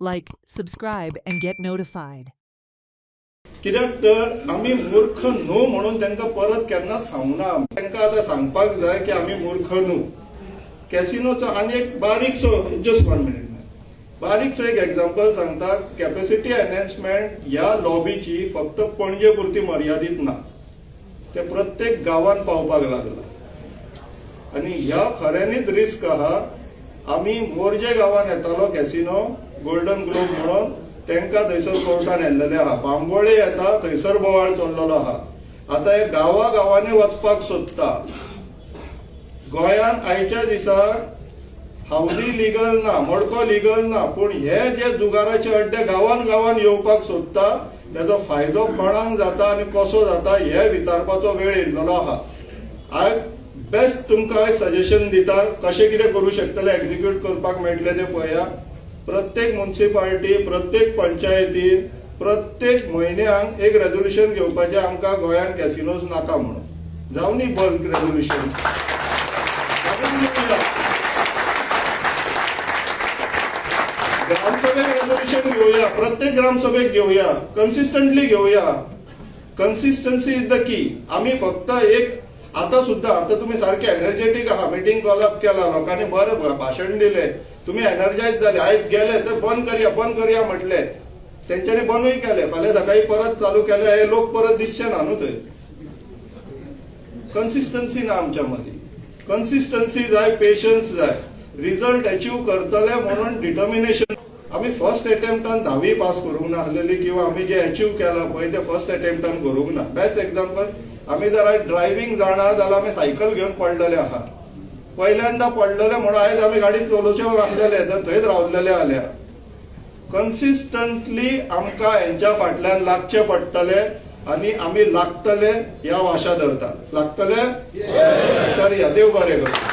Like, subscribe, and get notified. कित्याक तर आम्ही मूर्ख न्हू म्हणून त्यांना परत केन्नाच सांगूना. त्यांना आता सांगपाक जाय की आम्ही मूर्ख न्हू. कॅसिनोचो आनी एक बारीकसो जस्ट 1 मिनिट बारीकसो एक एक्झाम्पल सांगता. कॅपॅसिटी एनहान्समेंट ह्या लॉबीची फक्त पणजे पुरती मर्यादित ना, ते प्रत्येक गावात पावपाक लागला. आणि ह्या खऱ्यांनीच रिस्क आहा. आम्ही मोरजे गावात येतालो कॅसिनो गोल्डन ग्लोब म्हणून, त्यांना थंयसर कोर्टान येल्लेले आहा. बांबोळे येता थंयसर बोवाळ चल्लेलो आहा. आता हे गावागावांनी वचपाक सोदता. गोंयान आयच्या दिसाक हावली लिगल ना, मडको लिगल ना, पण हे जे जुगाराचे अड्डे गावान गावान येवपाक सोदता, त्याचो फायदो कोणाक जाता आणि कसो जाता हे विचारपाचो वेळ येयल्लो आहा. हांव बेस्ट तुमकां एक सजेशन दिता, कशें कितें करूं शकतले, एक्झिक्यूट करपाक मेळटले ते पळया. प्रत्येक म्युनिसिपालिटी, प्रत्येक पंचायतीन प्रत्येक म्हयन्याक एक रेझोल्युशन घेवपाचें आमकां गोंयान कॅसिनोज नाका म्हणून. जावनी बल्क रेझोल्युशन ग्रामसभेक रेझोल्युशन घेवया, प्रत्येक ग्रामसभेक घेवया, कन्सिस्टंटली घेवया. Consistency is the key. आम्ही फक्त एक आता सुद्धा आता तुम्ही सारखे एनर्जेटिक आहात. मिटिंग कॉल अप केला, लोकांनी बरं भाषण दिले, तुम्ही एनर्जाइज झाले. आयज गेले तर बंद करूया म्हटले, त्यांच्यानी बंदूय केले. फाल्यां सकाळी परत चालू केले. हे लोक परत दिसचे ना न्हू. थंय कन्सिस्टन्सी ना आमच्या मध्ये. कन्सिस्टन्सी जाय, पेशन्स जाय. रिझल्ट अचीव करतले म्हणून डिटर्मिनेशन. आम्ही फर्स्ट अटेम्प्टान 10वी पास करूंक ना आसलेली, किंवा आम्ही जे अचीव केला पळय ते फर्स्ट अटेम्प्टान करूंक ना. बेस्ट एक्झाम्पल, आम्ही जर आयज ड्रायव्हिंग जाणा जाल्यार आम्ही सायकल घेऊन पडलेले आहात. पहिल्यांदा पडलेले म्हणून आयज आम्ही गाडी चलोवचे रांदलेले, तर थंयच रावलेले आल्या. कन्सिस्टंटली आमकां हेंच्या फाटल्यान लागचे पडटले आणि आम्ही लागतले ह्या आशा धरता. लागतले तर या देव बरें करूं.